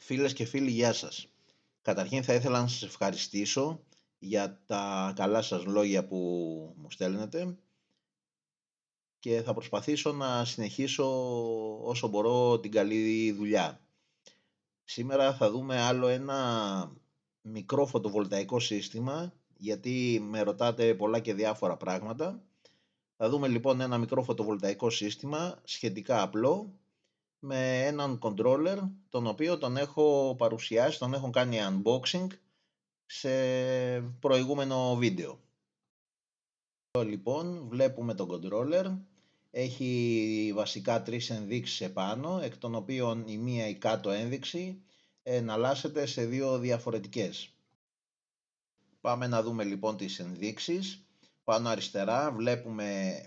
Φίλες και φίλοι, γεια σας. Καταρχήν θα ήθελα να σας ευχαριστήσω για τα καλά σας λόγια που μου στέλνετε και θα προσπαθήσω να συνεχίσω όσο μπορώ την καλή δουλειά. Σήμερα θα δούμε άλλο ένα μικρό φωτοβολταϊκό σύστημα, γιατί με ρωτάτε πολλά και διάφορα πράγματα. Θα δούμε λοιπόν ένα μικρό φωτοβολταϊκό σύστημα σχετικά απλό, με έναν controller, τον οποίο τον έχω παρουσιάσει, τον έχω κάνει unboxing σε προηγούμενο βίντεο. Εδώ λοιπόν βλέπουμε τον controller, έχει βασικά τρεις ενδείξεις επάνω, εκ των οποίων η μία, η κάτω ένδειξη, εναλλάσσεται σε δύο διαφορετικές. Πάμε να δούμε λοιπόν τις ενδείξεις. Πάνω αριστερά βλέπουμε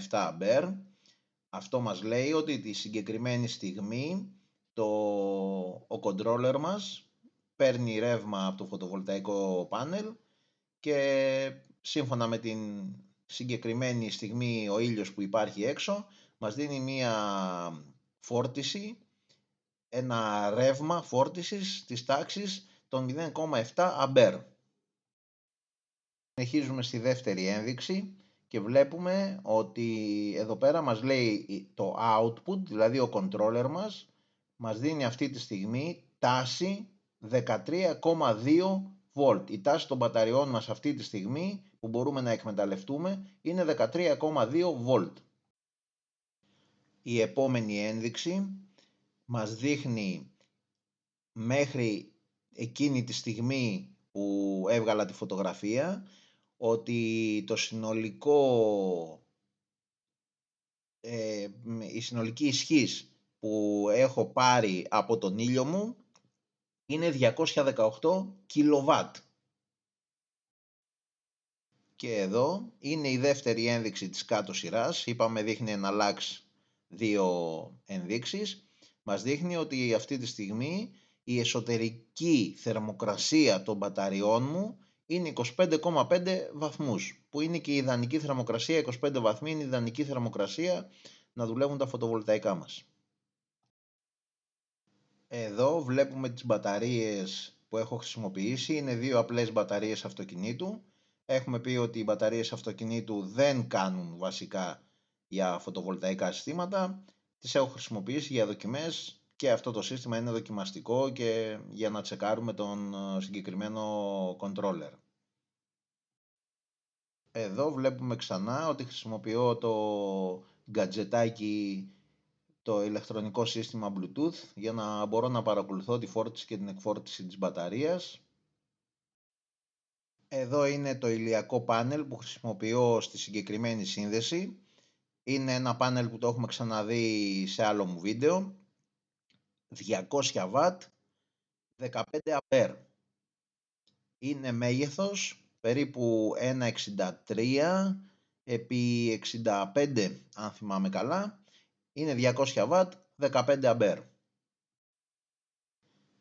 0,7 A. Αυτό μας λέει ότι τη συγκεκριμένη στιγμή ο controller μας παίρνει ρεύμα από το φωτοβολταϊκό πάνελ και σύμφωνα με την συγκεκριμένη στιγμή ο ήλιος που υπάρχει έξω μας δίνει μία φόρτιση, ένα ρεύμα φόρτισης της τάξης των 0,7 A. Συνεχίζουμε στη δεύτερη ένδειξη και βλέπουμε ότι εδώ πέρα μας λέει το output, δηλαδή ο controller μας δίνει αυτή τη στιγμή τάση 13,2 volt. Η τάση των μπαταριών μας αυτή τη στιγμή που μπορούμε να εκμεταλλευτούμε είναι 13,2 volt. Η επόμενη ένδειξη μας δείχνει μέχρι εκείνη τη στιγμή που έβγαλα τη φωτογραφία ότι η συνολική ισχύς που έχω πάρει από τον ήλιο μου είναι 218 kW. Και εδώ είναι η δεύτερη ένδειξη της κάτω σειράς. Είπαμε δείχνει εναλλάξ δύο ενδείξεις. Μας δείχνει ότι αυτή τη στιγμή η εσωτερική θερμοκρασία των μπαταριών μου είναι 25,5 βαθμούς, που είναι και η ιδανική θερμοκρασία. 25 βαθμοί είναι η ιδανική θερμοκρασία να δουλεύουν τα φωτοβολταϊκά μας. Εδώ βλέπουμε τις μπαταρίες που έχω χρησιμοποιήσει. Είναι δύο απλές μπαταρίες αυτοκινήτου. Έχουμε πει ότι οι μπαταρίες αυτοκινήτου δεν κάνουν βασικά για φωτοβολταϊκά συστήματα. Τις έχω χρησιμοποιήσει για δοκιμές και αυτό το σύστημα είναι δοκιμαστικό και για να τσεκάρουμε τον συγκεκριμένο controller. Εδώ βλέπουμε ξανά ότι χρησιμοποιώ το γκατζετάκι, το ηλεκτρονικό σύστημα Bluetooth, για να μπορώ να παρακολουθώ τη φόρτιση και την εκφόρτιση της μπαταρίας. Εδώ είναι το ηλιακό πάνελ που χρησιμοποιώ στη συγκεκριμένη σύνδεση. Είναι ένα πάνελ που το έχουμε ξαναδεί σε άλλο μου βίντεο. 200 W, 15 A. Είναι μέγεθος περίπου 1,63 επί 65 αν θυμάμαι καλά. Είναι 200 W, 15 A.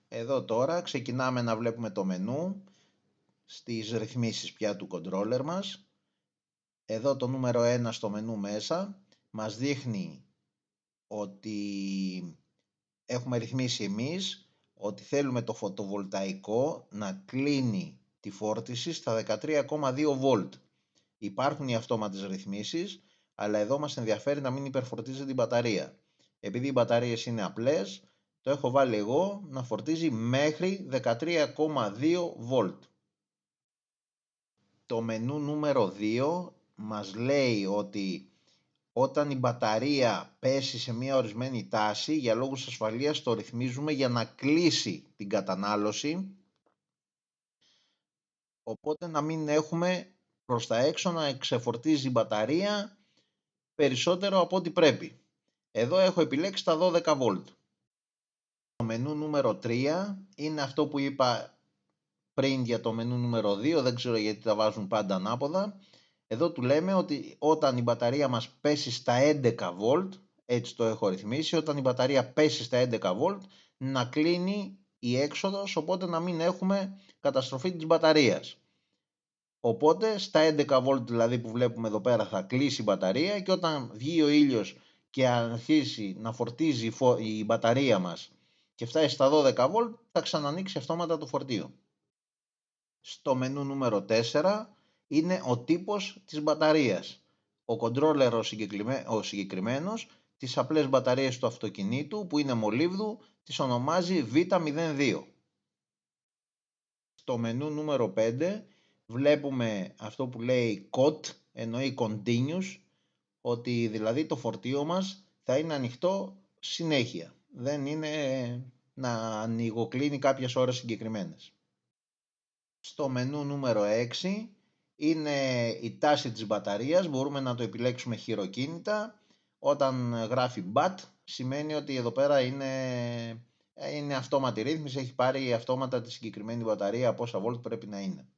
Εδώ τώρα ξεκινάμε να βλέπουμε το μενού στις ρυθμίσεις πια του controller μας. Εδώ το νούμερο 1 στο μενού μέσα μας δείχνει ότι έχουμε ρυθμίσει εμείς ότι θέλουμε το φωτοβολταϊκό να κλείνει τη φόρτιση στα 13,2 volt. Υπάρχουν οι αυτόματες ρυθμίσεις, αλλά εδώ μας ενδιαφέρει να μην υπερφορτίζει την μπαταρία. Επειδή οι μπαταρίες είναι απλές, το έχω βάλει εγώ να φορτίζει μέχρι 13,2 volt. Το μενού νούμερο 2 μας λέει ότι όταν η μπαταρία πέσει σε μια ορισμένη τάση, για λόγους ασφαλείας το ρυθμίζουμε για να κλείσει την κατανάλωση, οπότε να μην έχουμε προς τα έξω να ξεφορτίζει η μπαταρία περισσότερο από ό,τι πρέπει. Εδώ έχω επιλέξει τα 12 volt. Το μενού νούμερο 3 είναι αυτό που είπα πριν για το μενού νούμερο 2, δεν ξέρω γιατί τα βάζουν πάντα ανάποδα. Εδώ του λέμε ότι όταν η μπαταρία μας πέσει στα 11 volt, έτσι το έχω ρυθμίσει, όταν η μπαταρία πέσει στα 11 volt, να κλείνει η έξοδος, οπότε να μην έχουμε καταστροφή της μπαταρίας. Οπότε στα 11 volt δηλαδή που βλέπουμε εδώ πέρα θα κλείσει η μπαταρία και όταν βγει ο ήλιος και αρχίσει να φορτίζει η μπαταρία μας και φτάσει στα 12V, θα ξανανοίξει αυτόματα το φορτίο. Στο μενού νούμερο 4 είναι ο τύπος της μπαταρίας. Ο controller ο συγκεκριμένος, τις απλές μπαταρίες του αυτοκινήτου που είναι μολύβδου, τις ονομάζει V02. Στο μενού νούμερο 5 βλέπουμε αυτό που λέει COT, εννοεί Continuous, ότι δηλαδή το φορτίο μας θα είναι ανοιχτό συνέχεια. Δεν είναι να ανοιγοκλίνει κάποιες ώρες συγκεκριμένες. Στο μενού νούμερο 6 είναι η τάση της μπαταρίας, μπορούμε να το επιλέξουμε χειροκίνητα. Όταν γράφει BAT σημαίνει ότι εδώ πέρα είναι αυτόματη ρύθμιση, έχει πάρει αυτόματα τη συγκεκριμένη μπαταρία πόσα βολτ πρέπει να είναι.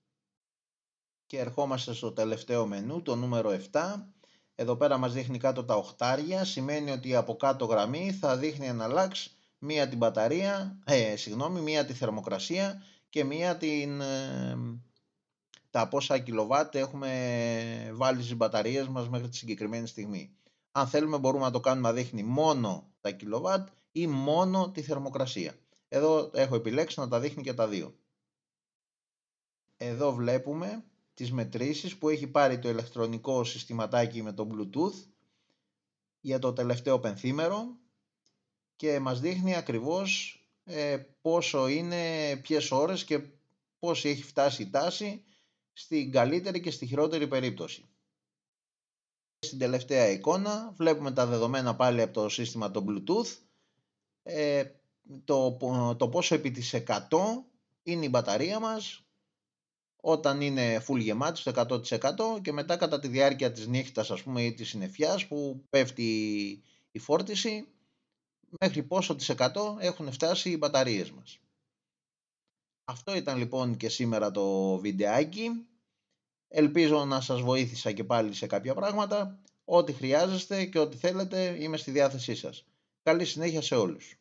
Και ερχόμαστε στο τελευταίο μενού, το νούμερο 7. Εδώ πέρα μας δείχνει κάτω τα οχτάρια, σημαίνει ότι από κάτω γραμμή θα δείχνει εναλλάξ μία την μπαταρία, μία τη θερμοκρασία και μία τα πόσα κιλοβάτ έχουμε βάλει στις μπαταρίες μας μέχρι τη συγκεκριμένη στιγμή. Αν θέλουμε μπορούμε να το κάνουμε να δείχνει μόνο τα κιλοβάτ ή μόνο τη θερμοκρασία. Εδώ έχω επιλέξει να τα δείχνει και τα δύο. Εδώ βλέπουμε τις μετρήσεις που έχει πάρει το ηλεκτρονικό συστηματάκι με το Bluetooth για το τελευταίο πενθήμερο και μας δείχνει ακριβώς πόσο είναι, ποιες ώρες και πώς έχει φτάσει η τάση στην καλύτερη και στη χειρότερη περίπτωση. Στην τελευταία εικόνα βλέπουμε τα δεδομένα πάλι από το σύστημα το Bluetooth, το πόσο επί της 100 είναι η μπαταρία μας όταν είναι full γεμάτη στο 100% και μετά κατά τη διάρκεια της νύχτας ή της συννεφιάς που πέφτει η φόρτιση, μέχρι πόσο της 100 έχουν φτάσει οι μπαταρίες μας. Αυτό ήταν λοιπόν και σήμερα το βιντεάκι. Ελπίζω να σας βοήθησα και πάλι σε κάποια πράγματα. Ό,τι χρειάζεστε και ό,τι θέλετε είμαι στη διάθεσή σας. Καλή συνέχεια σε όλους.